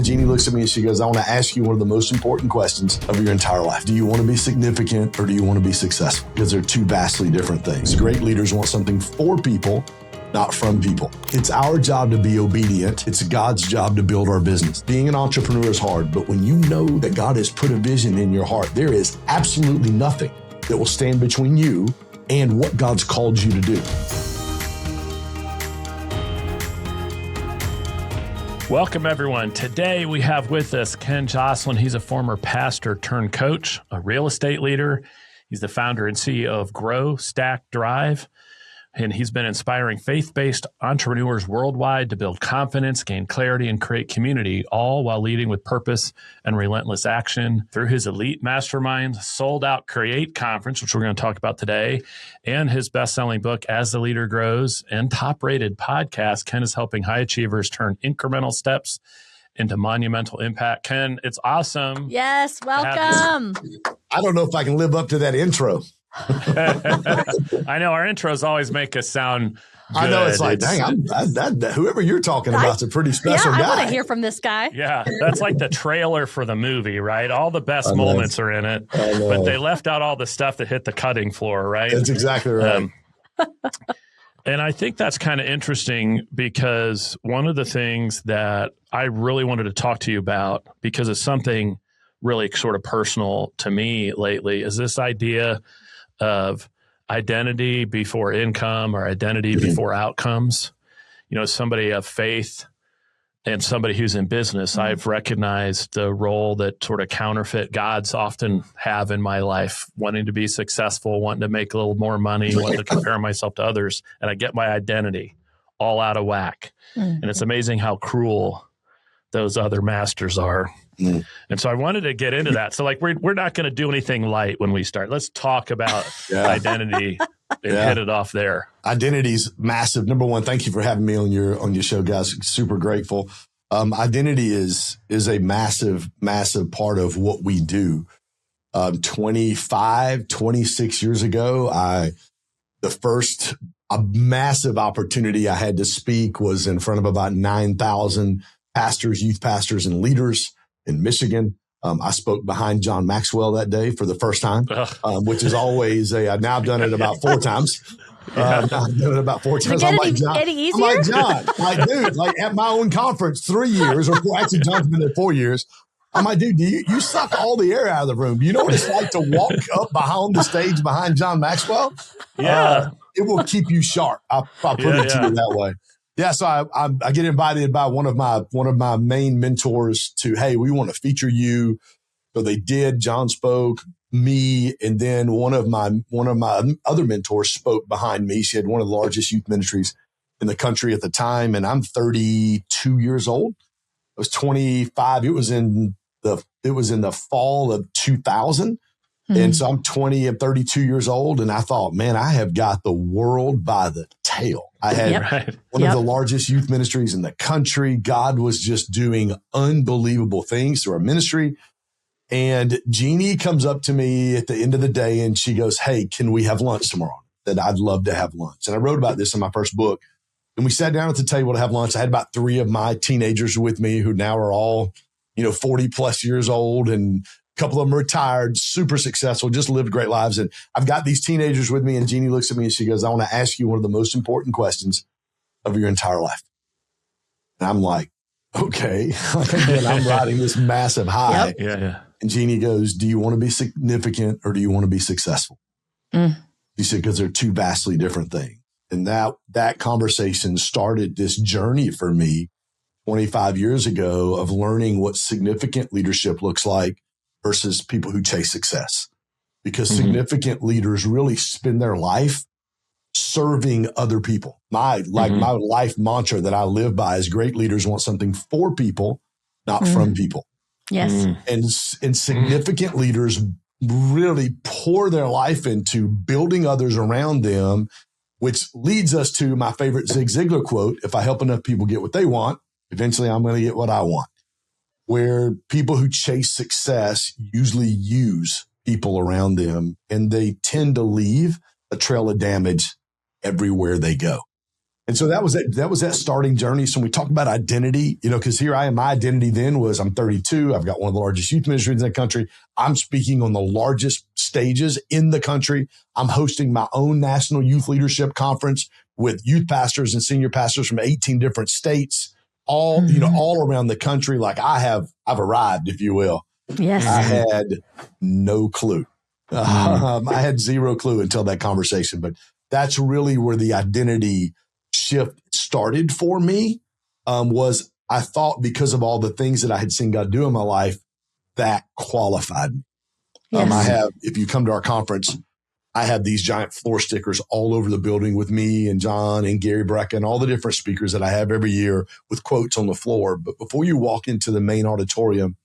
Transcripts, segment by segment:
Jeannie looks at me and she goes, I want to ask you one of the most important questions of your entire life. Do you want to be significant or do you want to be successful? Because they're two vastly different things. Great leaders want something for people, not from people. It's our job to be obedient. It's God's job to build our business. Being an entrepreneur is hard, but when you know that God has put a vision in your heart, there is absolutely nothing that will stand between you and what God's called you to do. Welcome, everyone. Today we have with us Ken Joslin. He's a former pastor turned coach, a real estate leader. He's the founder and CEO of Grow, Stack, Drive. And he's been inspiring faith-based entrepreneurs worldwide to build confidence, gain clarity, and create community, all while leading with purpose and relentless action. Through his elite mastermind, sold-out Create conference, which we're going to talk about today, and his best-selling book, As the Leader Grows, and top-rated podcast, Ken is helping high achievers turn incremental steps into monumental impact. Ken, it's awesome. Yes, welcome. I don't know if I can live up to that intro. I know our intros always make us sound good. I know it's like, dang, whoever you're talking about's a pretty special guy. I want to hear from this guy. Yeah, that's like the trailer for the movie, right? All the best moments are in it, but they left out all the stuff that hit the cutting floor, right? That's exactly right. And I think that's kind of interesting because one of the things that I really wanted to talk to you about, because it's something really sort of personal to me lately, is this idea of identity before income or identity before outcomes. You know, somebody of faith and somebody who's in business, I've recognized the role that sort of counterfeit gods often have in my life, wanting to be successful, wanting to make a little more money, wanting to compare myself to others. And I get my identity all out of whack. And it's amazing how cruel those other masters are. And so I wanted to get into that. So like, we're not going to do anything light when we start. Let's talk about identity and hit it off there. Identity's massive. Number one, thank you for having me on your show, guys. Super grateful. Identity is a massive, massive part of what we do. 26 years ago, the first massive opportunity I had to speak was in front of about 9,000 pastors, youth pastors, and leaders in Michigan. I spoke behind John Maxwell that day for the first time, which is always now I've done it about 4 times. I've done it about 4 times. I'm like, John, dude, like at my own conference, 3 years, or actually John's been there 4 years. I'm like, dude, you suck all the air out of the room. Do you know what it's like to walk up behind the stage behind John Maxwell? Yeah. It will keep you sharp. I'll put it to you that way. Yeah, so I get invited by one of my main mentors to, hey, we want to feature you. So they did. John spoke, me, and then one of my other mentors spoke behind me. She had one of the largest youth ministries in the country at the time, and I'm 32 years old. I was 25. It was in the fall of 2000. And so I'm 32 years old, and I thought, man, I have got the world by the tail. I had one of the largest youth ministries in the country. God was just doing unbelievable things through our ministry. And Jeannie comes up to me at the end of the day, and she goes, hey, can we have lunch tomorrow? That I'd love to have lunch. And I wrote about this in my first book. And we sat down at the table to have lunch. I had about 3 of my teenagers with me who now are all, 40 plus years old, and couple of them retired, super successful, just lived great lives. And I've got these teenagers with me, and Jeannie looks at me and she goes, I want to ask you one of the most important questions of your entire life. And I'm like, okay. And I'm riding this massive high. Yeah. And Jeannie goes, do you want to be significant or do you want to be successful? She said, because they're two vastly different things. And that conversation started this journey for me 25 years ago of learning what significant leadership looks like versus people who chase success, because significant leaders really spend their life serving other people. My life mantra that I live by is great leaders want something for people, not from people. Yes. And significant leaders really pour their life into building others around them, which leads us to my favorite Zig Ziglar quote: if I help enough people get what they want, eventually I'm going to get what I want. Where people who chase success usually use people around them, and they tend to leave a trail of damage everywhere they go. And so that was that starting journey. So when we talk about identity, because here I am, my identity then was I'm 32. I've got one of the largest youth ministries in the country. I'm speaking on the largest stages in the country. I'm hosting my own national youth leadership conference with youth pastors and senior pastors from 18 different states, all around the country. Like I've arrived, if you will. Yes. I had no clue. I had zero clue until that conversation, but that's really where the identity shift started for me. Was I thought because of all the things that I had seen God do in my life, that qualified me. Yes. If you come to our conference, I have these giant floor stickers all over the building with me and John and Gary Brecka and all the different speakers that I have every year with quotes on the floor. But before you walk into the main auditorium,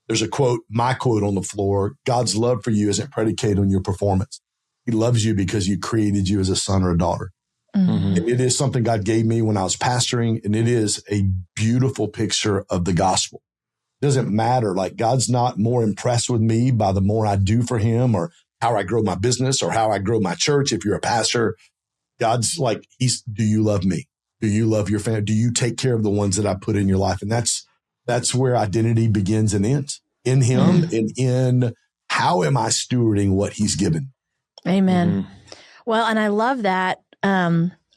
there's a quote, my quote on the floor: God's love for you isn't predicated on your performance. He loves you because you created you as a son or a daughter. Mm-hmm. And it is something God gave me when I was pastoring. And it is a beautiful picture of the gospel. It doesn't matter. Like God's not more impressed with me by the more I do for him or how I grow my business or how I grow my church. If you're a pastor, God's like, do you love me? Do you love your family? Do you take care of the ones that I put in your life? And that's where identity begins and ends, in him and in how am I stewarding what he's given. Amen. Well, and I love that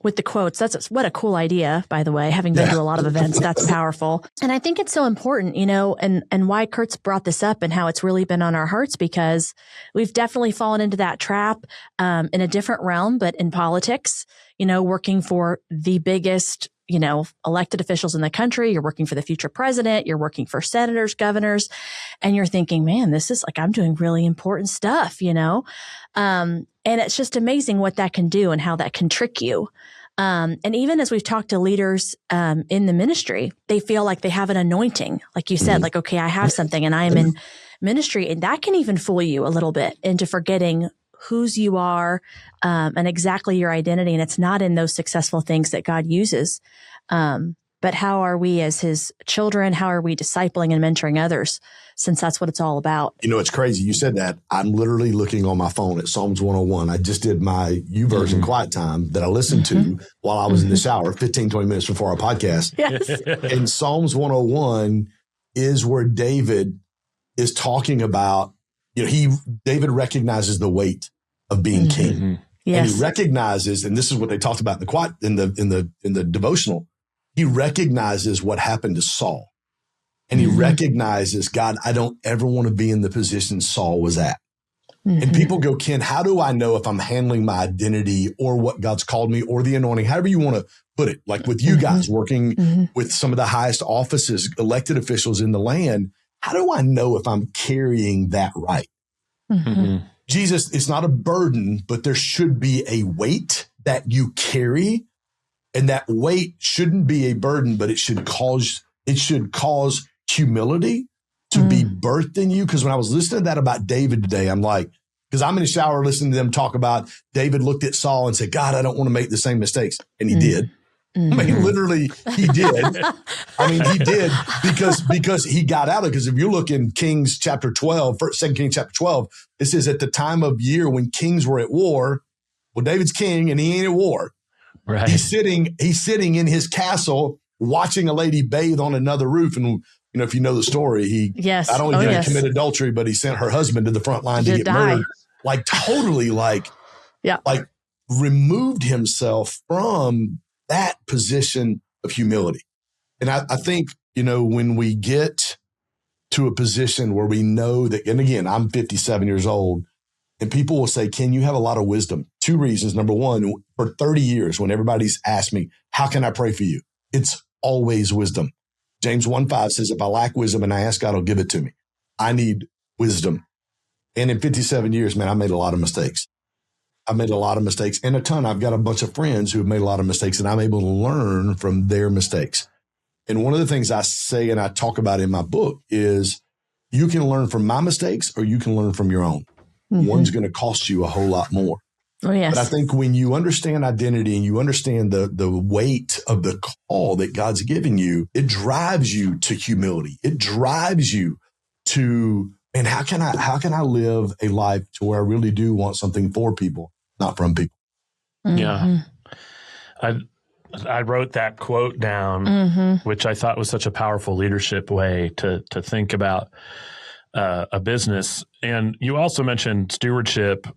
with the quotes. That's what a cool idea, by the way, having been to a lot of events. That's powerful. And I think it's so important, and why Kurt's brought this up and how it's really been on our hearts, because we've definitely fallen into that trap in a different realm, but in politics, working for the biggest elected officials in the country. You're working for the future president. You're working for senators, governors, and you're thinking, man, this is like, I'm doing really important stuff, and it's just amazing what that can do and how that can trick you. And even as we've talked to leaders in the ministry, they feel like they have an anointing, like you said, like, okay, I have something and I am in ministry, and that can even fool you a little bit into forgetting whose you are and exactly your identity. And it's not in those successful things that God uses. But how are we as his children? How are we discipling and mentoring others? Since that's what it's all about. It's crazy. You said that. I'm literally looking on my phone at Psalms 101. I just did my YouVersion quiet time that I listened to while I was in the shower, 15, 20 minutes before our podcast. Yes. And Psalms 101 is where David is talking about, David recognizes the weight of being king. Yes. And he recognizes, and this is what they talked about in the devotional, he recognizes what happened to Saul. And he recognizes, God, I don't ever want to be in the position Saul was at. And people go, Ken, how do I know if I'm handling my identity or what God's called me or the anointing, however you want to put it, like with you guys working with some of the highest offices, elected officials in the land, how do I know if I'm carrying that right? Jesus, it's not a burden, but there should be a weight that you carry. And that weight shouldn't be a burden, but it should cause humility to be birthed in you. Because when I was listening to that about David today, I'm like, because I'm in the shower listening to them talk about David looked at Saul and said, God, I don't want to make the same mistakes. And he did. I mean, literally, he did. He did because he got out of it. Because if you look in Kings chapter 12, 2 Kings chapter 12, it says at the time of year when kings were at war, well, David's king and he ain't at war. Right. He's sitting in his castle watching a lady bathe on another roof. And, if you know the story, he not only did he commit adultery, but he sent her husband to the front line to get murdered. Like totally like removed himself from that position of humility. And I think, when we get to a position where we know that, and again, I'm 57 years old, and people will say, Ken, you have a lot of wisdom. Two reasons. Number one, for 30 years, when everybody's asked me, how can I pray for you? It's always wisdom. James 1:5 says, if I lack wisdom and I ask God, he'll give it to me. I need wisdom. And in 57 years, man, I made a lot of mistakes. And a ton. I've got a bunch of friends who have made a lot of mistakes, and I'm able to learn from their mistakes. And one of the things I say and I talk about in my book is you can learn from my mistakes or you can learn from your own. One's going to cost you a whole lot more. Oh, yes. But I think when you understand identity and you understand the weight of the call that God's giving you, it drives you to humility. It drives you to, and how can I live a life to where I really do want something for people, not from people? Yeah. I wrote that quote down, which I thought was such a powerful leadership way to think about a business. And you also mentioned stewardship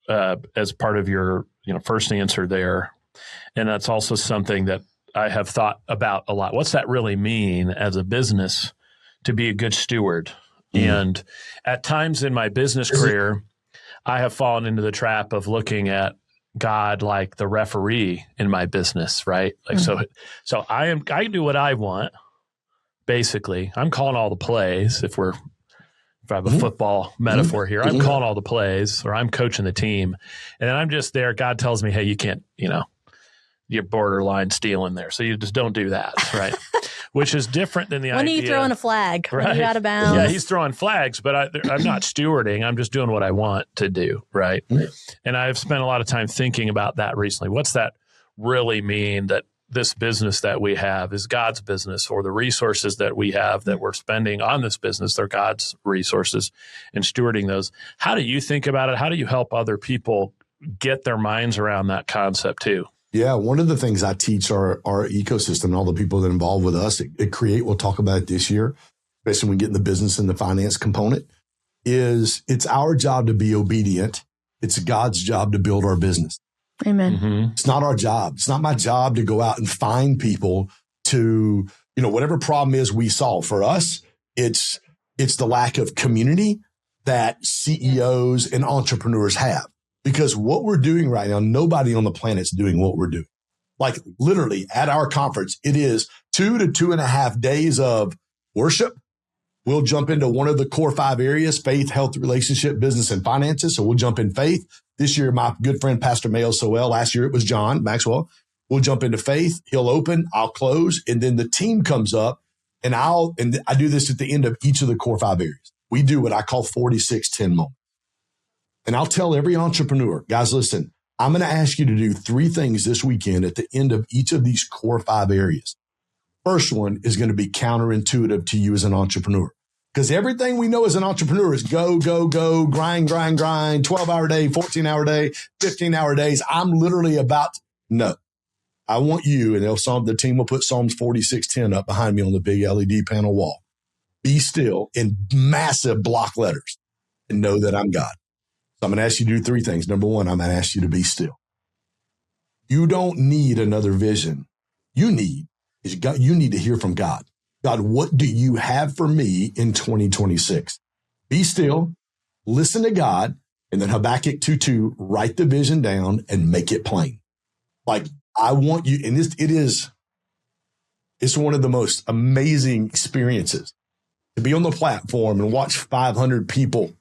as part of your first answer there. And that's also something that I have thought about a lot. What's that really mean as a business to be a good steward? And at times in my business career, I have fallen into the trap of looking at God like the referee in my business, right? Like, so I can do what I want. Basically, I'm calling all the plays. If I have a football metaphor here, I'm calling all the plays, or I'm coaching the team, and then I'm just there. God tells me, hey, you can't, you're borderline stealing there. So you just don't do that, right? Which is different than the idea. When are you throwing a flag? Right? When you're out of bounds? Yeah, he's throwing flags, but I'm not stewarding. I'm just doing what I want to do, right? And I've spent a lot of time thinking about that recently. What's that really mean, that this business that we have is God's business, or the resources that we have that we're spending on this business, they're God's resources, and stewarding those. How do you think about it? How do you help other people get their minds around that concept too? Yeah, one of the things I teach our ecosystem and all the people that are involved with us at Create, we'll talk about it this year, especially when we get in the business and the finance component, is it's our job to be obedient. It's God's job to build our business. Amen. It's not our job. It's not my job to go out and find people to, whatever problem is we solve. For us, it's the lack of community that CEOs and entrepreneurs have. Because what we're doing right now, nobody on the planet's doing what we're doing. Like literally at our conference, it is 2 to 2.5 days of worship. We'll jump into one of the core 5 areas: faith, health, relationship, business, and finances. So we'll jump in faith. This year, my good friend, Pastor Mayo Sowell. Last year, it was John Maxwell. We'll jump into faith. He'll open, I'll close. And then the team comes up and I do this at the end of each of the core 5 areas. We do what I call 46-10 moment. And I'll tell every entrepreneur, guys, listen, I'm going to ask you to do 3 things this weekend at the end of each of these core 5 areas. First one is going to be counterintuitive to you as an entrepreneur, because everything we know as an entrepreneur is go, go, go, grind, grind, grind, 12-hour day, 14-hour day, 15-hour days. I'm literally no. I want you, and the team will put Psalms 46:10 up behind me on the big LED panel wall. Be still in massive block letters and know that I'm God. So I'm going to ask you to do 3 things. Number 1, I'm going to ask you to be still. You don't need another vision. You need to hear from God. God, what do you have for me in 2026? Be still, listen to God, and then Habakkuk 2:2, write the vision down and make it plain. Like, I want you, and it's one of the most amazing experiences to be on the platform and watch 500 people,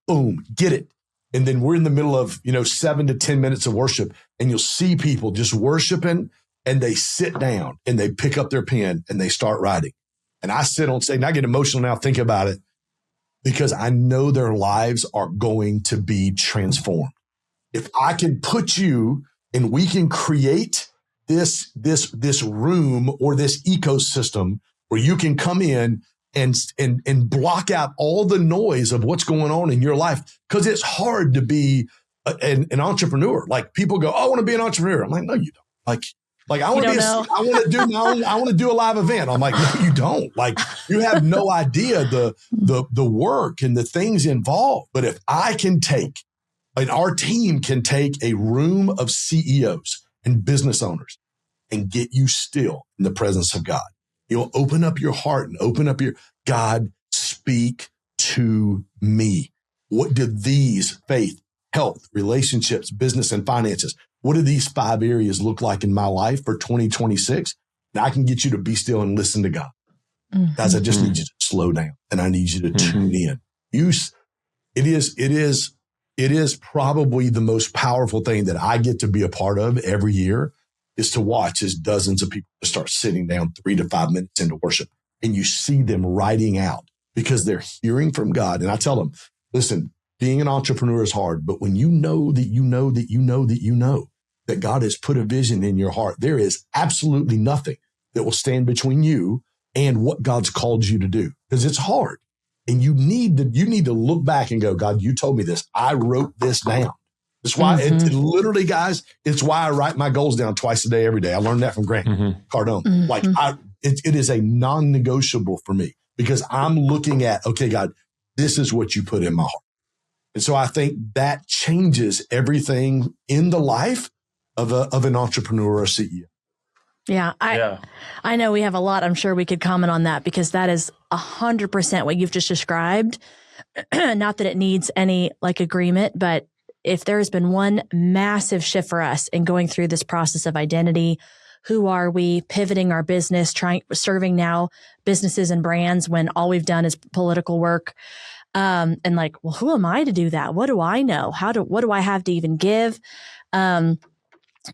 boom, get it. And then we're in the middle of, 7 to 10 minutes of worship, and you'll see people just worshiping, and they sit down and they pick up their pen and they start writing. And I sit on stage and I get emotional now thinking about it, because I know their lives are going to be transformed. If I can put you and we can create this room or this ecosystem where you can come in and block out all the noise of what's going on in your life. Because it's hard to be an entrepreneur. Like, people go, oh, I want to be an entrepreneur. I'm like, no, you don't. Like I want to do a live event. I'm like, no, you don't. Like, you have no idea the work and the things involved. But if I can take, and our team can take a room of CEOs and business owners and get you still in the presence of God, you'll open up your heart and open up your, God, speak to me. What do these faith, health, relationships, business, and finances, what do these 5 areas look like in my life for 2026? And I can get you to be still and listen to God. Mm-hmm. Guys, I just need you to slow down, and I need you to tune in. It is probably the most powerful thing that I get to be a part of every year, is to watch as dozens of people start sitting down 3 to 5 minutes into worship, and you see them writing out because they're hearing from God. And I tell them, listen, being an entrepreneur is hard, but when you know that God has put a vision in your heart, there is absolutely nothing that will stand between you and what God's called you to do, because it's hard. And you need to look back and go, God, you told me this. I wrote this down. It's why it literally, guys, it's why I write my goals down twice a day, every day. I learned that from Grant Cardone. Like it is a non-negotiable for me because I'm looking at, okay, God, this is what you put in my heart. And so I think that changes everything in the life of an entrepreneur or a CEO. Yeah, I know we have a lot. I'm sure we could comment on that because that is 100% what you've just described. Not that it needs any like agreement, but if there has been one massive shift for us in going through this process of identity, who are we, pivoting our business, serving now businesses and brands when all we've done is political work. And like, well, who am I to do that? What do I know? What do I have to even give? And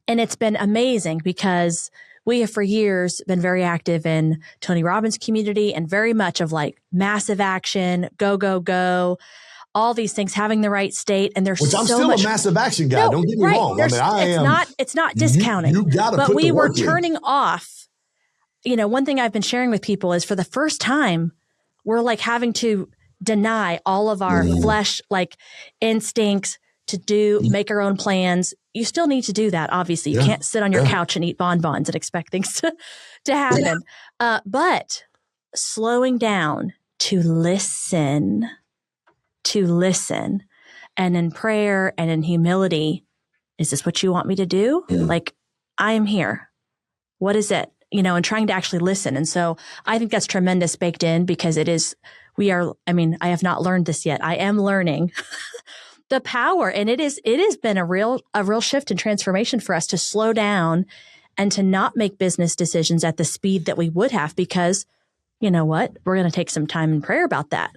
it's been amazing because we have for years been very active in Tony Robbins community and very much of like massive action, go, go, go, all these things, having the right state. And there's I'm still a massive action guy. Don't get me wrong. It's not discounting. You got to put the work in. But we were turning off. You know, one thing I've been sharing with people is for the first time, we're like having to deny all of our flesh, like instincts to make our own plans. You still need to do that. Obviously, you can't sit on your couch and eat bonbons and expect things to happen. But slowing down to listen, and in prayer and in humility, is this what you want me to do? Like, I am here. What is it? You know, and trying to actually listen. And so I think that's tremendous baked in because I have not learned this yet. I am learning the power. And it has been a real shift and transformation for us to slow down and to not make business decisions at the speed that we would have because, you know what, we're going to take some time in prayer about that.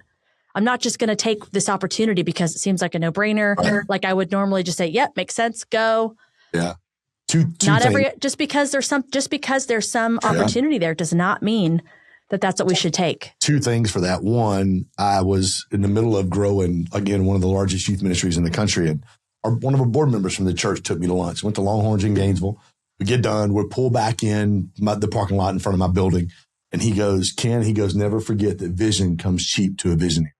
I'm not just going to take this opportunity because it seems like a no-brainer. Like I would normally just say, yep, makes sense, go. Yeah. Just because there's some opportunity there does not mean that that's what we should take. Two things for that. One, I was in the middle of growing, again, one of the largest youth ministries in the country. And one of our board members from the church took me to lunch. Went to Longhorns in Gainesville. We get done. We're pulled back in the parking lot in front of my building. And he goes, Ken, never forget that vision comes cheap to a visionary.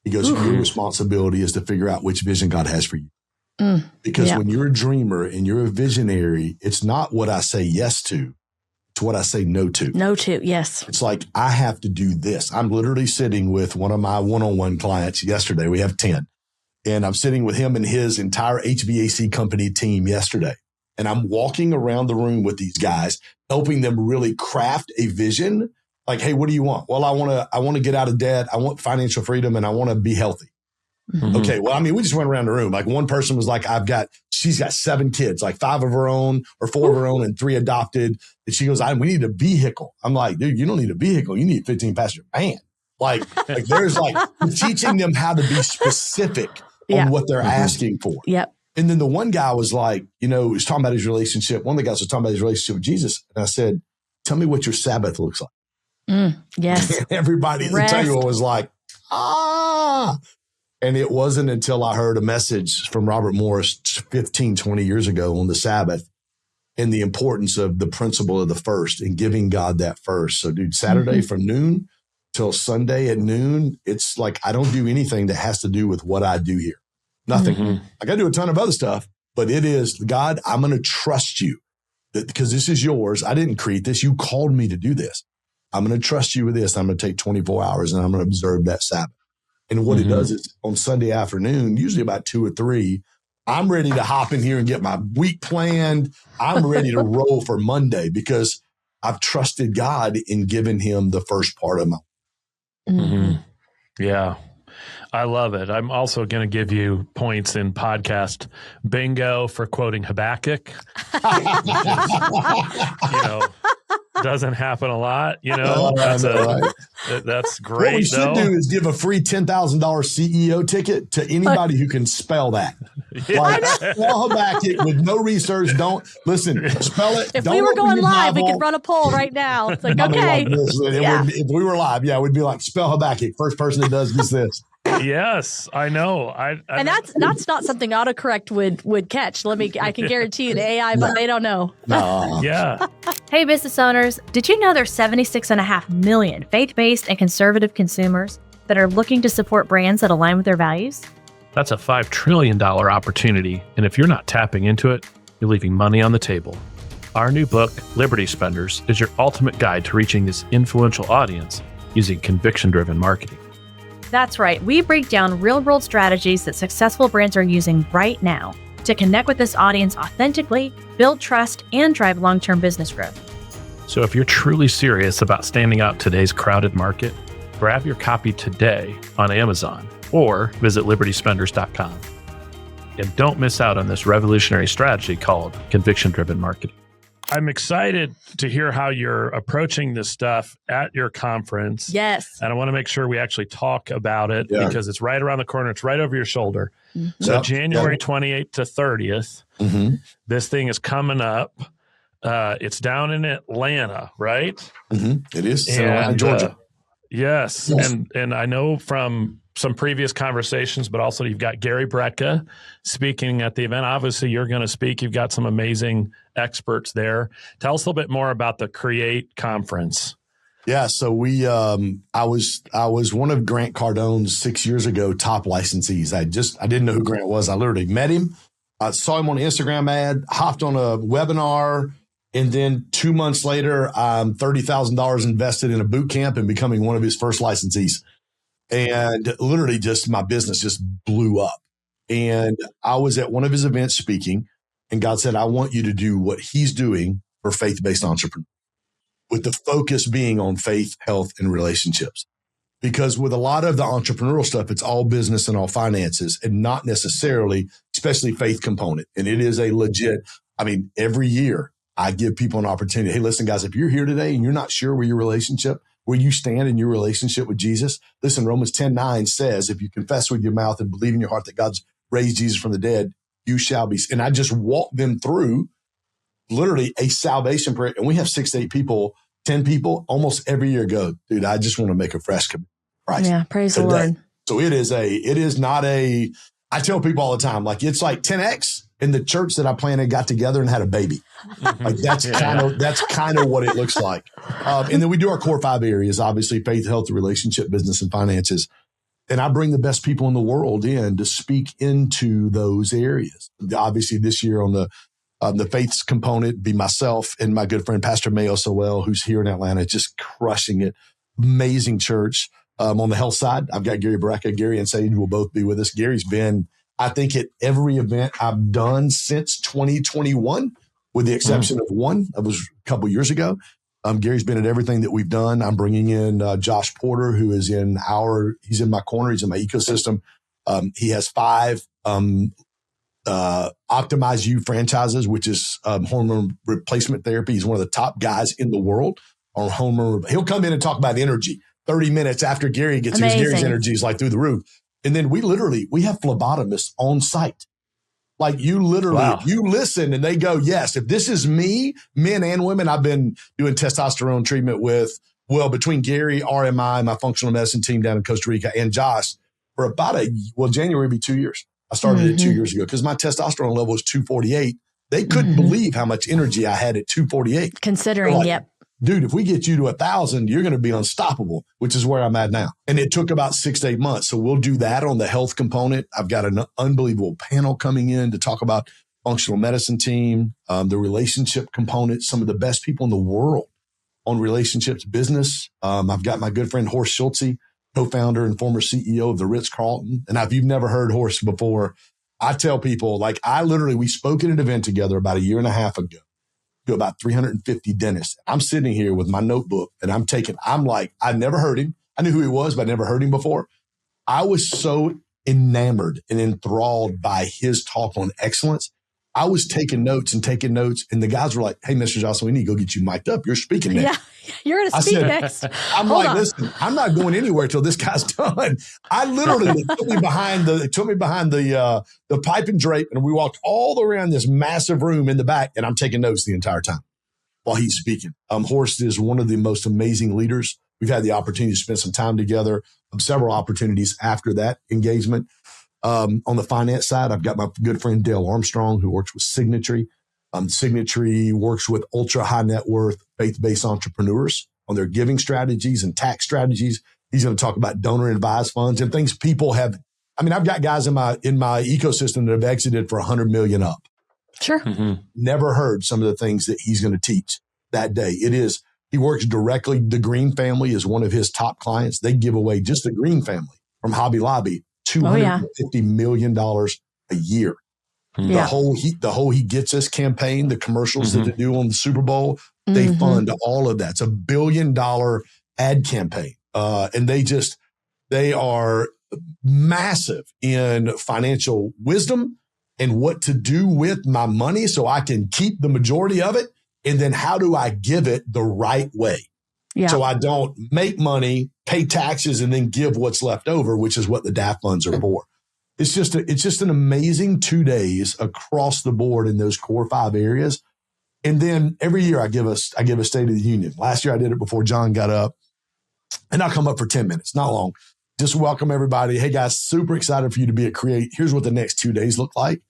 He goes, your responsibility is to figure out which vision God has for you. Because when you're a dreamer and you're a visionary, it's not what I say yes to. It's what I say no to. No to, yes. It's like, I have to do this. I'm literally sitting with one of my one-on-one clients yesterday. We have 10. And I'm sitting with him and his entire HVAC company team yesterday. And I'm walking around the room with these guys, helping them really craft a vision. Like, hey, what do you want? Well, I want to get out of debt. I want financial freedom and I want to be healthy. Okay. Well, I mean, we just went around the room. Like one person was like, she's got 7 kids, like 5 of her own or 4 of her own and 3 adopted. And she goes, we need a vehicle. I'm like, dude, you don't need a vehicle. You need a 15-passenger van. Like there's like teaching them how to be specific on what they're asking for. Yep. And then the one guy was like, he was talking about his relationship. One of the guys was talking about his relationship with Jesus. And I said, tell me what your Sabbath looks like. Yes. And everybody at the table was like, And it wasn't until I heard a message from Robert Morris 15, 20 years ago on the Sabbath and the importance of the principle of the first and giving God that first. So, dude, Saturday from noon till Sunday at noon, it's like I don't do anything that has to do with what I do here. Nothing. I got to do a ton of other stuff, but it is, God, I'm going to trust you because this is yours. I didn't create this. You called me to do this. I'm going to trust you with this. I'm going to take 24 hours and I'm going to observe that Sabbath. And what it does is on Sunday afternoon, usually about 2 or 3, I'm ready to hop in here and get my week planned. I'm ready to roll for Monday because I've trusted God in giving him the first part of my. Yeah. I love it. I'm also going to give you points in podcast bingo for quoting Habakkuk. Doesn't happen a lot, that's great. What we should do is give a free $10,000 CEO ticket to anybody who can spell that. Like spell Habakkuk with no research. Don't listen, spell it. If we were going live, we could run a poll right now. It's like, okay. If we were live, we'd be like, spell Habakkuk. First person that does this. Yes, I know. And that's not something autocorrect would catch. I can guarantee you the AI, but they don't know. No. Yeah. Hey, business owners, did you know there's 76.5 million faith-based and conservative consumers that are looking to support brands that align with their values? That's a $5 trillion opportunity, and if you're not tapping into it, you're leaving money on the table. Our new book, Liberty Spenders, is your ultimate guide to reaching this influential audience using conviction-driven marketing. That's right. We break down real-world strategies that successful brands are using right now to connect with this audience authentically, build trust, and drive long-term business growth. So if you're truly serious about standing out in today's crowded market, grab your copy today on Amazon or visit libertyspenders.com. And don't miss out on this revolutionary strategy called conviction-driven marketing. I'm excited to hear how you're approaching this stuff at your conference. Yes. And I want to make sure we actually talk about it because it's right around the corner. It's right over your shoulder. Mm-hmm. So January 28th to 30th, this thing is coming up. It's down in Atlanta, right? Mm-hmm. It is. In Georgia. Yes. And I know from some previous conversations, but also you've got Gary Brecka speaking at the event. Obviously, you're going to speak. You've got some amazing experts there. Tell us a little bit more about the Create conference. Yeah, so I was one of Grant Cardone's 6 years ago top licensees. I didn't know who Grant was. I literally met him. I saw him on an Instagram ad, hopped on a webinar, and then 2 months later, I'm $30,000 invested in a boot camp and becoming one of his first licensees. And literally just my business just blew up. And I was at one of his events speaking, and God said, I want you to do what he's doing for faith-based entrepreneurs, with the focus being on faith, health, and relationships. Because with a lot of the entrepreneurial stuff, it's all business and all finances and not necessarily, especially faith component. And it is a legit, every year I give people an opportunity. Hey, listen, guys, if you're here today and you're not sure where you stand in your relationship with Jesus, listen, Romans 10:9 says, if you confess with your mouth and believe in your heart that God's raised Jesus from the dead, you shall be. And I just walk them through literally a salvation prayer. And we have 6 to 8 people, 10 people almost every year go, dude, I just want to make a fresh commitment to Christ. Yeah, praise the Lord. So it is not I tell people all the time, it's like 10X in the church that I planted got together and had a baby. That's kind of what it looks like. And then we do our core 5 areas, obviously faith, health, relationship, business, and finances. And I bring the best people in the world in to speak into those areas. Obviously this year on the faiths component, be myself and my good friend, Pastor Mayo Sowell, who's here in Atlanta, just crushing it. Amazing church. On the health side, I've got Gary Brecka. Gary and Sage will both be with us. Gary's been, I think, at every event I've done since 2021, with the exception of one. That was a couple years ago. Gary's been at everything that we've done. I'm bringing in Josh Porter, who is he's in my corner. He's in my ecosystem. He has 5 Optimize You franchises, which is hormone replacement therapy. He's one of the top guys in the world on hormone. He'll come in and talk about energy 30 minutes after Gary gets his. Gary's energy is through the roof. And then we have phlebotomists on site. You listen and they go, yes, if this is me, men and women, I've been doing testosterone treatment between Gary, RMI, my functional medicine team down in Costa Rica, and Josh for about January will be 2 years. I started it 2 years ago because my testosterone level was 248. They couldn't believe how much energy I had at 248. Considering, dude, if we get you to 1,000, you're going to be unstoppable, which is where I'm at now. And it took about 6 to 8 months. So we'll do that on the health component. I've got an unbelievable panel coming in to talk about functional medicine team, the relationship component, some of the best people in the world on relationships, business. I've got my good friend Horst Schulze, co-founder and former CEO of the Ritz-Carlton. And if you've never heard Horst before, I tell people, we spoke at an event together about a year and a half ago to about 350 dentists. I'm sitting here with my notebook and I never heard him. I knew who he was, but I never heard him before. I was so enamored and enthralled by his talk on excellence. I was taking notes, and the guys were like, hey, Mr. Joslin, we need to go get you mic'd up. You're speaking next. Yeah, you're going to speak next. Listen, I'm not going anywhere till this guy's done. I literally took me behind the pipe and drape, and we walked all the way around this massive room in the back, and I'm taking notes the entire time while he's speaking. Horst is one of the most amazing leaders. We've had the opportunity to spend some time together, several opportunities after that engagement. On the finance side, I've got my good friend Dale Armstrong, who works with Signatory. Signatory works with ultra high net worth faith-based entrepreneurs on their giving strategies and tax strategies. He's going to talk about donor advised funds and things people have I mean, I've got guys in my ecosystem that have exited for 100 million up. Sure. Never heard some of the things that he's going to teach that day. He works directly. The Green family is one of his top clients. They give away, just the Green family from Hobby Lobby, $250 million a year. The whole He Gets Us campaign, the commercials that they do on the Super Bowl, they fund all of that. It's $1 billion ad campaign. And they are massive in financial wisdom and what to do with my money so I can keep the majority of it. And then how do I give it the right way? Yeah. So I don't make money, pay taxes, and then give what's left over, which is what the DAF funds are for. It's just an amazing 2 days across the board in those core 5 areas. And then every year I give a State of the Union. Last year I did it before John got up, and I'll come up for 10 minutes, not long. Just welcome everybody. Hey guys, super excited for you to be at Create. Here's what the next 2 days look like.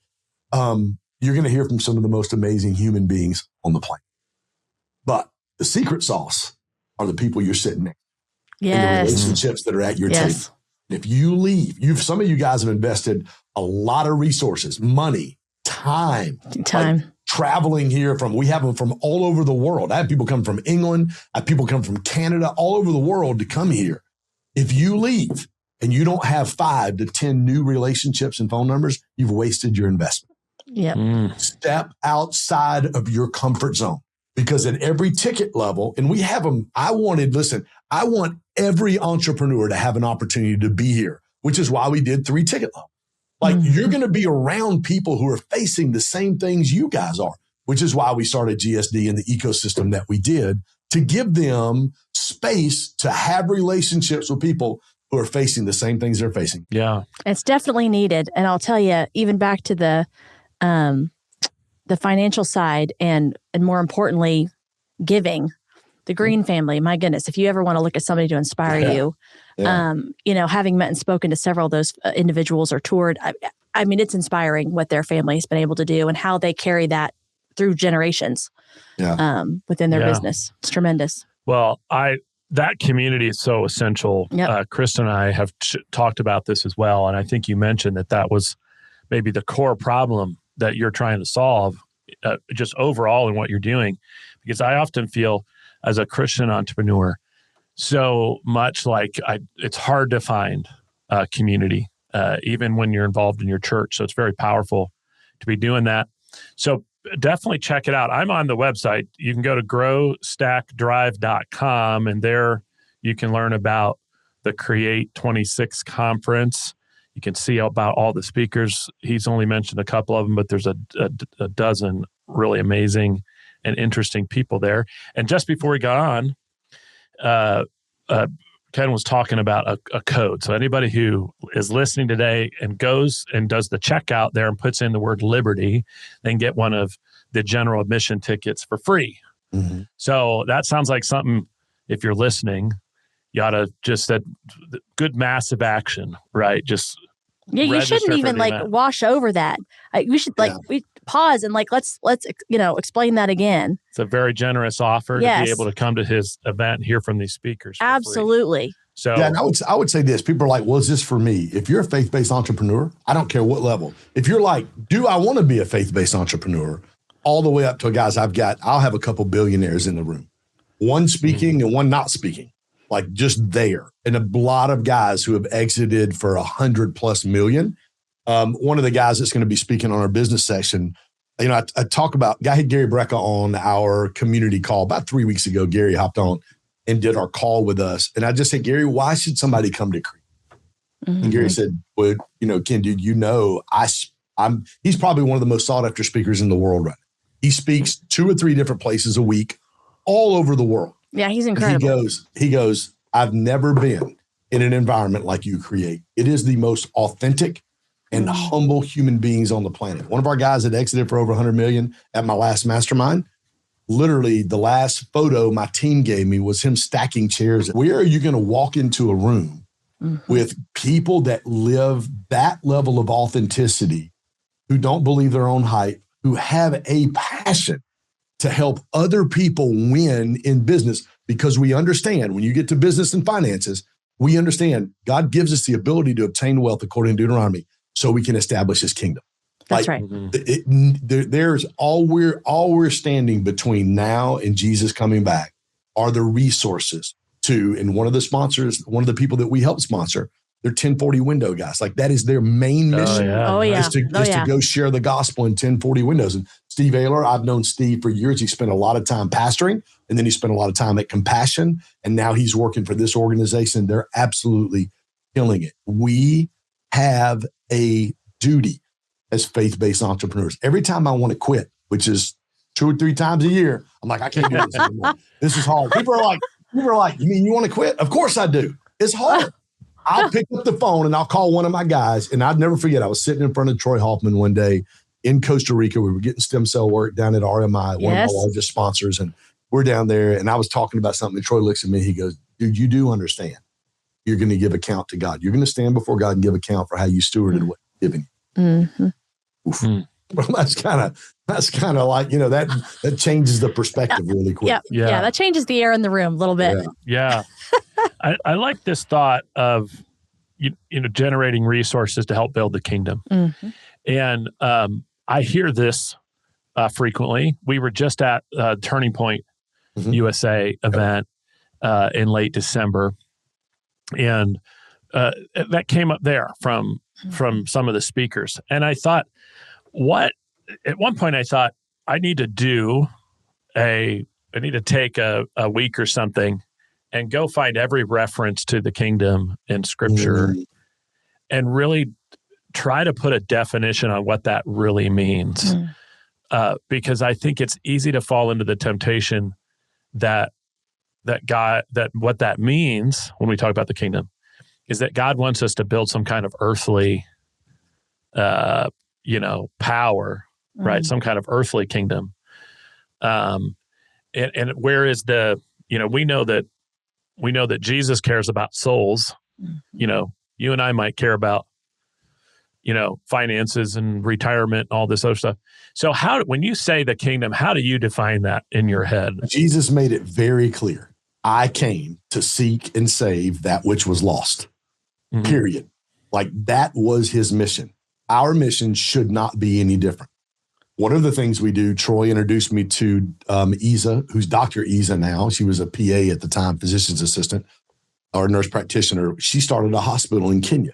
You're going to hear from some of the most amazing human beings on the planet. But the secret sauce are the people you're sitting next to. Yes. And the relationships that are at your table. If you leave, some of you guys have invested a lot of resources, money, time. Like traveling here we have them from all over the world. I have people come from England. I have people come from Canada, all over the world to come here. If you leave and you don't have 5 to 10 new relationships and phone numbers, you've wasted your investment. Step outside of your comfort zone, because at every ticket level, and we have them, I want every entrepreneur to have an opportunity to be here, which is why we did 3 ticket levels. Like you're going to be around people who are facing the same things you guys are, which is why we started GSD and the ecosystem that we did, to give them space to have relationships with people who are facing the same things they're facing. Yeah. It's definitely needed. And I'll tell you, even back to the financial side and more importantly, giving. The Green family, my goodness, if you ever want to look at somebody to inspire you, having met and spoken to several of those individuals or toured, I mean, it's inspiring what their family has been able to do and how they carry that through generations within their business. It's tremendous. Well, that community is so essential. Kristen and I have talked about this as well. And I think you mentioned that was maybe the core problem that you're trying to solve just overall in what you're doing. Because I often feel as a Christian entrepreneur, so much like it's hard to find a community, even when you're involved in your church. So it's very powerful to be doing that. So definitely check it out. I'm on the website. You can go to growstackdrive.com, and there you can learn about the Create 26 conference. You can see about all the speakers. He's only mentioned a couple of them, but there's a dozen really amazing and interesting people there. And just before we got on, Ken was talking about a code. So anybody who is listening today and goes and does the checkout there and puts in the word Liberty, then get one of the general admission tickets for free. So that sounds like something, if you're listening, you ought to just said good massive action, right? Just you shouldn't even wash over that. We should we pause and let's explain that again. It's a very generous offer to be able to come to his event and hear from these speakers. Absolutely. So and I would say this: people are like, "Well, is this for me?" If you're a faith-based entrepreneur, I don't care what level. If you're like, "Do I want to be a faith-based entrepreneur?" All the way up to guys, I'll have a couple billionaires in the room, one speaking and one not speaking. Like just there. And a lot of guys who have exited for 100+ million. One of the guys that's going to be speaking on our business section, I talk about, I had Gary Brecka on our community call about 3 weeks ago. Gary hopped on and did our call with us. And I just said, Gary, why should somebody come to Create? And Gary said, well, Ken, dude, he's probably one of the most sought after speakers in the world right now. He speaks 2 or 3 different places a week, all over the world. Yeah, he's incredible. He goes, I've never been in an environment like you create. It is the most authentic and humble human beings on the planet. One of our guys that exited for over 100 million at my last mastermind, literally the last photo my team gave me was him stacking chairs. Where are you going to walk into a room with people that live that level of authenticity, who don't believe their own hype, who have a passion to help other people win in business? Because we understand when you get to business and finances, We understand God gives us the ability to obtain wealth according to Deuteronomy so we can establish his kingdom. That's right. There's all we're standing between now and Jesus coming back are the resources to, and one of the sponsors, one of the people that we help sponsor, they're 1040 window guys. Like that is their main mission is to go share the gospel in 1040 windows. And Steve Ayler, I've known Steve for years. He spent a lot of time pastoring, and then he spent a lot of time at Compassion. And now he's working for this organization. They're absolutely killing it. We have a duty as faith-based entrepreneurs. Every time I want to quit, which is 2 or 3 times a year, I'm like, I can't do this anymore. This is hard. People are like, you mean you want to quit? Of course I do. It's hard. I'll pick up the phone and I'll call one of my guys. And I'd never forget, I was sitting in front of Troy Hoffman one day in Costa Rica. We were getting stem cell work down at RMI, one of our largest sponsors. And we're down there and I was talking about something. And Troy looks at me. He goes, dude, you do understand. You're going to give account to God. You're going to stand before God and give account for how you stewarded what He's given you. Mm-hmm. Well, that's kind of like, that changes the perspective really quick. Yeah. That changes the air in the room a little bit. Yeah. I like this thought of, generating resources to help build the kingdom. Mm-hmm. And I hear this frequently. We were just at Turning Point USA event in late December. And that came up there from some of the speakers. And I thought, at one point I thought I need to take a week or something and go find every reference to the kingdom in Scripture and really try to put a definition on what that really means. Because I think it's easy to fall into the temptation that what that means when we talk about the kingdom is that God wants us to build some kind of earthly power, right? Some kind of earthly kingdom. And where is we know that Jesus cares about souls. You and I might care about, finances and retirement and all this other stuff. So when you say the kingdom, how do you define that in your head? Jesus made it very clear. I came to seek and save that which was lost, period. Like that was his mission. Our mission should not be any different. One of the things we do, Troy introduced me to Isa, who's Dr. Isa now. She was a PA at the time, physician's assistant or nurse practitioner. She started a hospital in Kenya.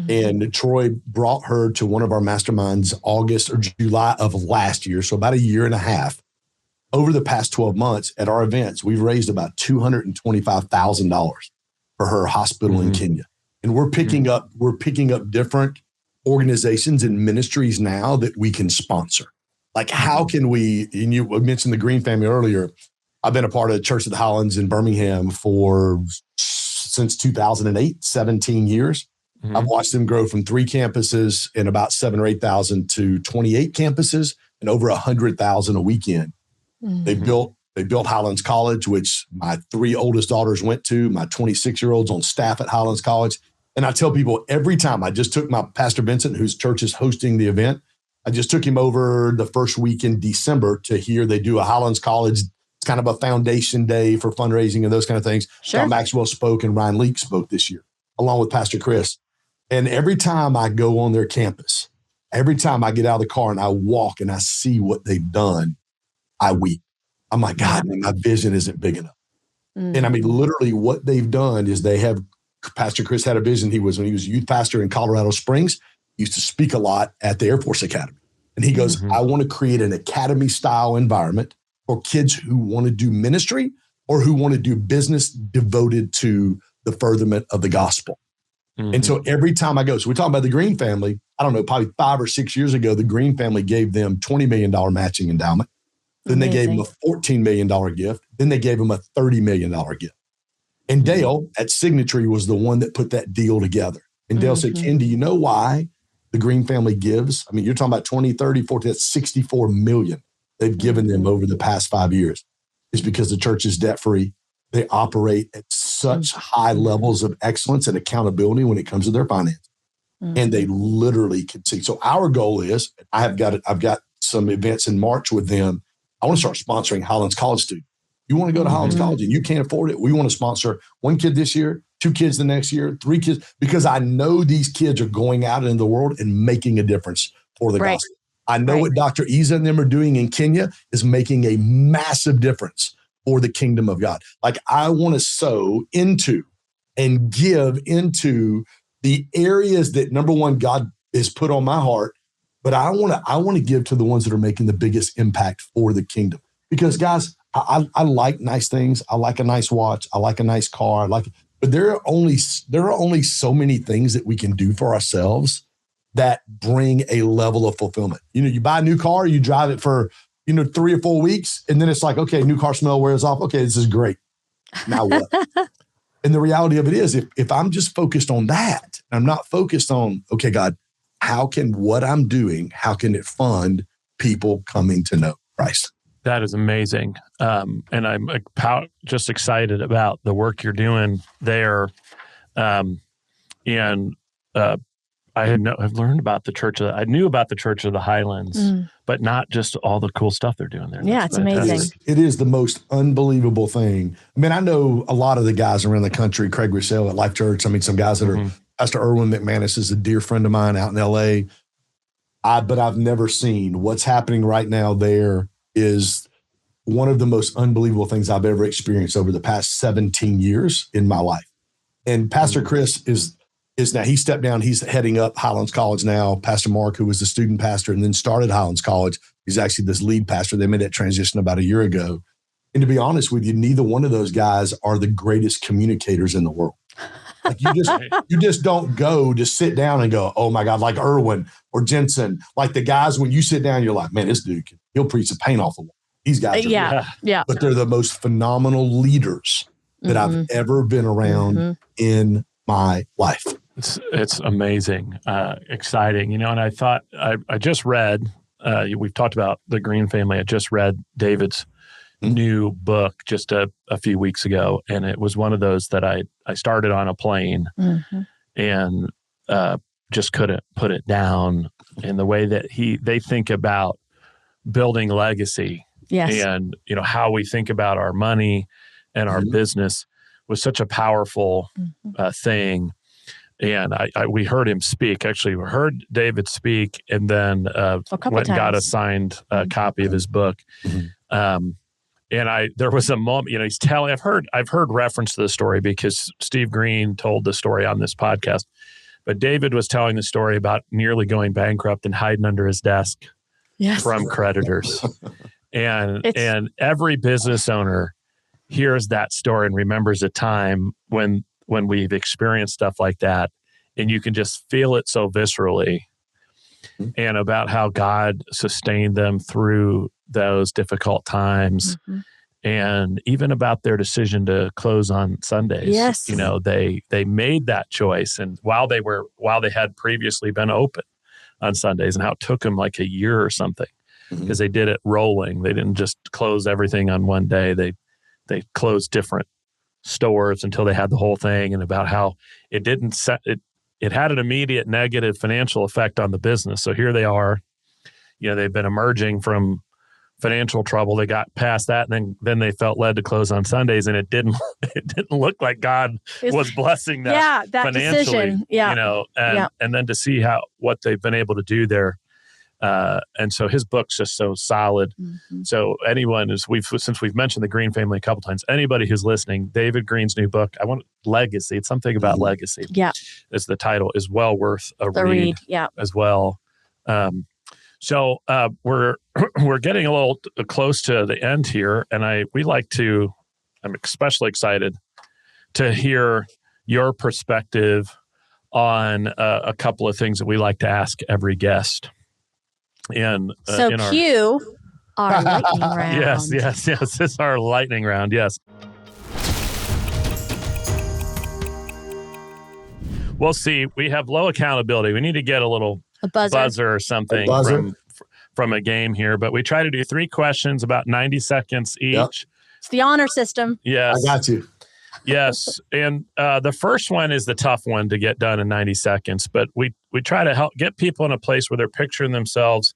And Troy brought her to one of our masterminds August or July of last year, so about a year and a half. Over the past 12 months at our events, we've raised about $225,000 for her hospital in Kenya. And we're picking up different organizations and ministries now that we can sponsor. Like how can we, and you mentioned the Green family earlier. I've been a part of the Church of the Highlands in Birmingham since 2008, 17 years. I've watched them grow from 3 campuses in about 7,000 or 8,000 to 28 campuses and over 100,000 a weekend. They built Highlands College, which my 3 oldest daughters went to. My 26-year-old's on staff at Highlands College. And I tell people every time, I just took my Pastor Vincent, whose church is hosting the event. I just took him over the first week in December to hear they do a Highlands College. It's kind of a foundation day for fundraising and those kind of things. Sure. John Maxwell spoke and Ryan Leake spoke this year, along with Pastor Chris. And every time I go on their campus, every time I get out of the car and I walk and I see what they've done, I weep. I'm like, God, man, my vision isn't big enough. And I mean, literally what they've done is Pastor Chris had a vision. When he was youth pastor in Colorado Springs, he used to speak a lot at the Air Force Academy. And he goes, I want to create an academy style environment for kids who want to do ministry or who want to do business devoted to the furtherment of the gospel. And so every time I go, so we're talking about the Green family, I don't know, probably 5 or 6 years ago, the Green family gave them $20 million matching endowment. Then they gave them a $14 million gift. Then they gave them a $30 million gift. And Dale at Signature was the one that put that deal together. And Dale said, Ken, do you know why the Green family gives? I mean, you're talking about 20, 30, 40, that's $64 million they've given them over the past 5 years. It's because the church is debt-free. They operate at such high levels of excellence and accountability when it comes to their finance. And they literally can see. So our goal is, I've got some events in March with them. I want to start sponsoring Highlands College students. You want to go to Highlands College and you can't afford it. We want to sponsor 1 kid this year, 2 kids the next year, 3 kids, because I know these kids are going out into the world and making a difference for the gospel. I know what Dr. Isa and them are doing in Kenya is making a massive difference for the kingdom of God. Like, I want to sow into and give into the areas that, number one, God has put on my heart, but I want to give to the ones that are making the biggest impact for the kingdom. Because, guys, I like nice things. I like a nice watch. I like a nice car. But there are only so many things that we can do for ourselves that bring a level of fulfillment. You buy a new car, you drive it for 3 or 4 weeks, and then it's like, okay, new car smell wears off. Okay, this is great. Now what? And the reality of it is, if I'm just focused on that, I'm not focused on, okay, God, how can what I'm doing, how can it fund people coming to know Christ? That is amazing. And I'm just excited about the work you're doing there. I've learned about the church. I knew about the Church of the Highlands, but not just all the cool stuff they're doing there. Yeah, it's amazing. It is the most unbelievable thing. I mean, I know a lot of the guys around the country, Craig Rochelle at Life Church. I mean, some guys that are, Pastor Erwin McManus is a dear friend of mine out in LA. But I've never seen what's happening right now there is one of the most unbelievable things I've ever experienced over the past 17 years in my life. And Pastor Chris is now, he stepped down. He's heading up Highlands College now. Pastor Mark, who was the student pastor and then started Highlands College, he's actually this lead pastor. They made that transition about a year ago. And to be honest with you, neither one of those guys are the greatest communicators in the world. Like, you just don't go to sit down and go, oh my God, like Erwin or Jensen, like the guys, when you sit down, you're like, man, this dude, he'll preach the paint off the wall. These guys are yeah. But they're the most phenomenal leaders that I've ever been around in my life. It's amazing, exciting, and I thought I just read, we've talked about the Green family. I just read David's new book just a few weeks ago. And it was one of those that I started on a plane and just couldn't put it down in the way that they think about building legacy. Yes. And, how we think about our money and our business was such a powerful thing. And we heard him speak. Actually, we heard David speak, and then went and got a signed copy of his book. And there was a moment, he's telling. I've heard reference to the story because Steve Green told the story on this podcast. But David was telling the story about nearly going bankrupt and hiding under his desk from creditors. And every business owner hears that story and remembers a time when we've experienced stuff like that, and you can just feel it so viscerally, and about how God sustained them through those difficult times, and even about their decision to close on Sundays. Yes. They made that choice, and while they had previously been open on Sundays, and how it took them like a year or something, because they did it rolling. They didn't just close everything on one day. They closed different stores until they had the whole thing, and about how it didn't it had an immediate negative financial effect on the business. So here they are, they've been emerging from financial trouble. They got past that, and then they felt led to close on Sundays, and it didn't look like God was blessing that financially. Decision. And then to see what they've been able to do there. And so his book's just so solid. So anyone since we've mentioned the Green family a couple times, anybody who's listening, David Green's new book, I want legacy. It's something about legacy. Yeah. Is the title, is well worth a read. Yeah. As well. So we're getting a little close to the end here, and I'm especially excited to hear your perspective on a couple of things that we like to ask every guest. And cue our lightning round. Yes. This is our lightning round. Yes. We'll see. We have low accountability. We need to get a buzzer or something from a game here. But we try to do 3 questions, about 90 seconds each. Yep. It's the honor system. Yes. I got you. Yes. And the first one is the tough one to get done in 90 seconds. But we try to help get people in a place where they're picturing themselves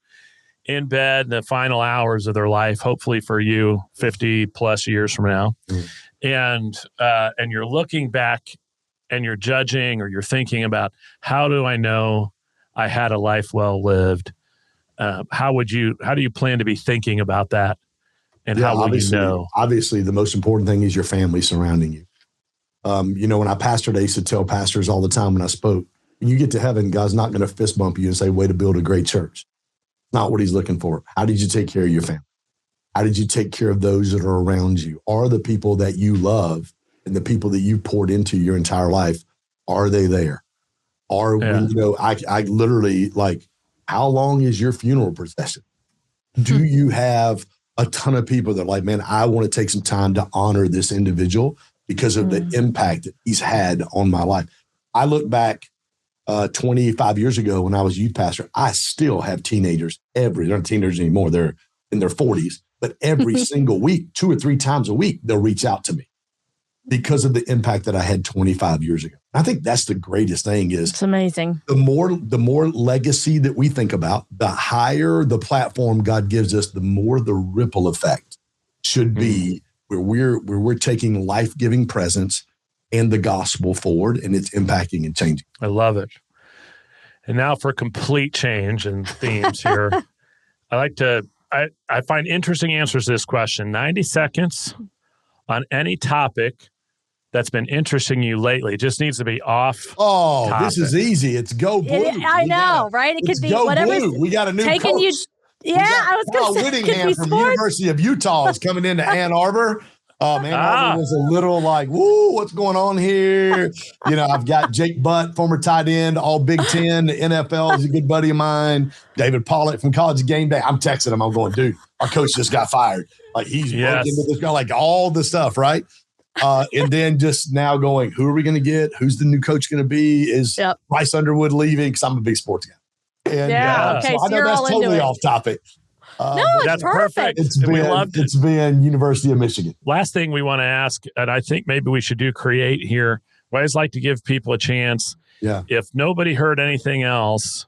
in bed in the final hours of their life, hopefully for you 50 plus years from now. And you're looking back and you're judging or you're thinking about, how do I know I had a life well lived? How do you plan to be thinking about that? And how will you know? Obviously, the most important thing is your family surrounding you. When I pastored, I used to tell pastors all the time when I spoke, when you get to heaven, God's not going to fist bump you and say, way to build a great church. Not what he's looking for. How did you take care of your family? How did you take care of those that are around you? Are the people that you love and the people that you poured into your entire life, are they there? I literally, how long is your funeral procession? Do you have a ton of people that are like, man, I want to take some time to honor this individual because of the impact that he's had on my life? I look back 25 years ago when I was youth pastor, I still have teenagers they're not teenagers anymore, they're in their 40s, but every single week, 2 or 3 times a week, they'll reach out to me because of the impact that I had 25 years ago. I think that's the greatest thing is it's amazing. The more legacy that we think about, the higher the platform God gives us, the more the ripple effect should be where we're taking life-giving presence and the gospel forward, and it's impacting and changing. I love it. And now for complete change in themes here, I find interesting answers to this question. 90 seconds on any topic that's been interesting you lately. It just needs to be off. Oh, topic. This is easy. It's go blue. I know, right? It could be whatever. We got a new coach. I was going to say, Whittingham from the University of Utah is coming into Ann Arbor. Ann Arbor was a little like, woo, what's going on here? I've got Jake Butt, former tight end, all Big Ten, the NFL is a good buddy of mine. David Pollock from College Game Day. I'm texting him. I'm going, dude, our coach just got fired. Like he's working with this guy, like all the stuff, right? And then just now going, who are we going to get? Who's the new coach going to be? Is Bryce Underwood leaving? Because I'm a big sports guy. And, okay, so I know that's totally off topic. No, it's perfect. It's been University of Michigan. Last thing we want to ask, and I think maybe we should do create here. We always like to give people a chance. Yeah. If nobody heard anything else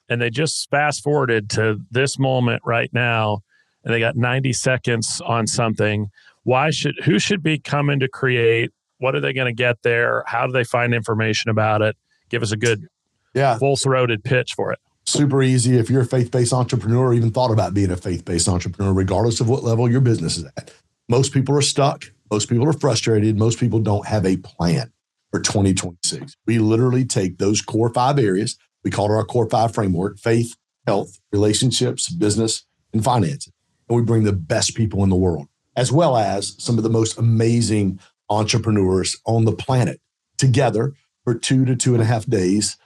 and they just fast forwarded to this moment right now and they got 90 seconds on something, who should be coming to create? What are they going to get there? How do they find information about it? Give us a good full-throated pitch for it. Super easy. If you're a faith-based entrepreneur or even thought about being a faith-based entrepreneur, regardless of what level your business is at, most people are stuck. Most people are frustrated. Most people don't have a plan for 2026. We literally take those core 5 areas. We call it our core 5 framework: faith, health, relationships, business, and finances. And we bring the best people in the world, as well as some of the most amazing entrepreneurs on the planet together for 2 to 2.5 days.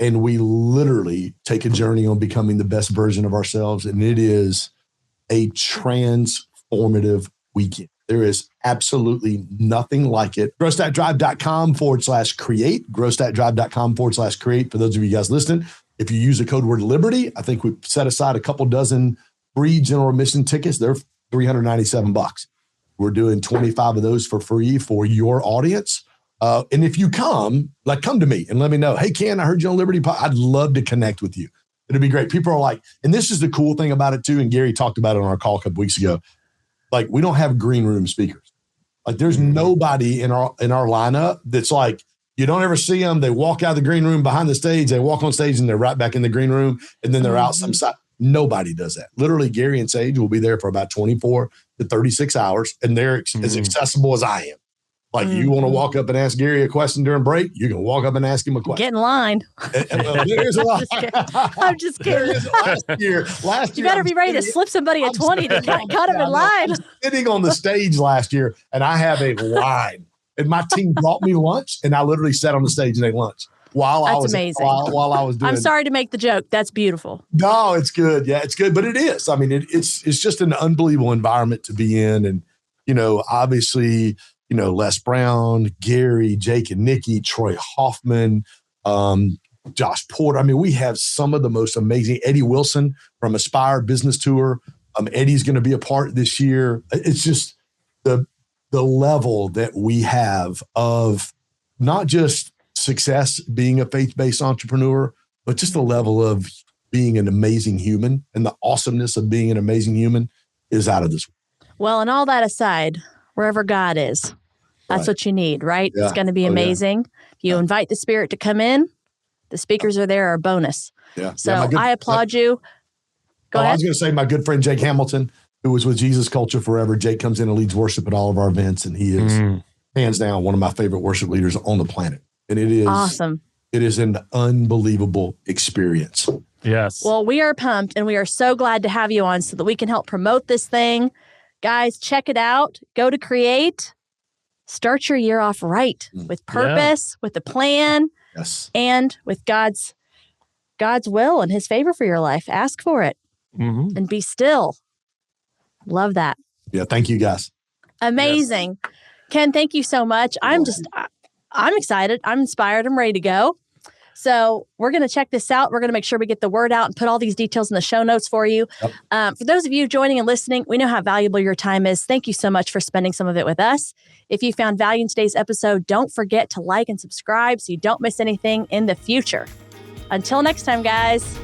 And we literally take a journey on becoming the best version of ourselves. And it is a transformative weekend. There is absolutely nothing like it. growstatdrive.com/create, growstatdrive.com/create. For those of you guys listening, if you use the code word Liberty, I think we've set aside a couple dozen free general admission tickets. They're $397. We're doing 25 of those for free for your audience. And if you come to me and let me know, hey, Ken, I heard you on Liberty Pod. I'd love to connect with you. It'd be great. People are like, and this is the cool thing about it too. And Gary talked about it on our call a couple weeks ago. Like, we don't have green room speakers. Like, there's nobody in our lineup that's like, you don't ever see them. They walk out of the green room behind the stage. They walk on stage and they're right back in the green room. And then they're out some side. Nobody does that. Literally, Gary and Sage will be there for about 24 to 36 hours. And they're as accessible as I am. Like, you want to walk up and ask Gary a question during break, you can walk up and ask him a question. Get in line. I'm just kidding. Last year, you better be ready to slip somebody a 20 to cut him in line. I was sitting on the stage last year, and I have a line. And my team brought me lunch, and I literally sat on the stage and ate lunch while I was doing. I'm sorry to make the joke. That's beautiful. No, it's good. Yeah, it's good. But it is. I mean, it's just an unbelievable environment to be in. And, obviously, Les Brown, Gary, Jake and Nikki, Troy Hoffman, Josh Porter. I mean, we have some of the most amazing. Eddie Wilson from Aspire Business Tour. Eddie's going to be a part this year. It's just the level that we have of not just success being a faith-based entrepreneur, but just the level of being an amazing human and the awesomeness of being an amazing human is out of this world. Well, and all that aside, wherever God is, that's what you need, right? Yeah. It's going to be amazing. If you invite the Spirit to come in, the speakers are there, are a bonus. Yeah. So I applaud you. Go ahead. I was going to say my good friend Jake Hamilton, who was with Jesus Culture forever. Jake comes in and leads worship at all of our events, and he is hands down one of my favorite worship leaders on the planet. And it is awesome. It is an unbelievable experience. Yes. Well, we are pumped, and we are so glad to have you on so that we can help promote this thing. Guys, check it out. Go to Create. Start your year off right with purpose, with a plan, and with God's will and his favor for your life. Ask for it and be still. Love that. Yeah. Thank you, guys. Amazing. Yes. Ken, thank you so much. I'm excited. I'm inspired. I'm ready to go. So we're going to check this out. We're going to make sure we get the word out and put all these details in the show notes for you. Yep. For those of you joining and listening, we know how valuable your time is. Thank you so much for spending some of it with us. If you found value in today's episode, don't forget to like and subscribe so you don't miss anything in the future. Until next time, guys.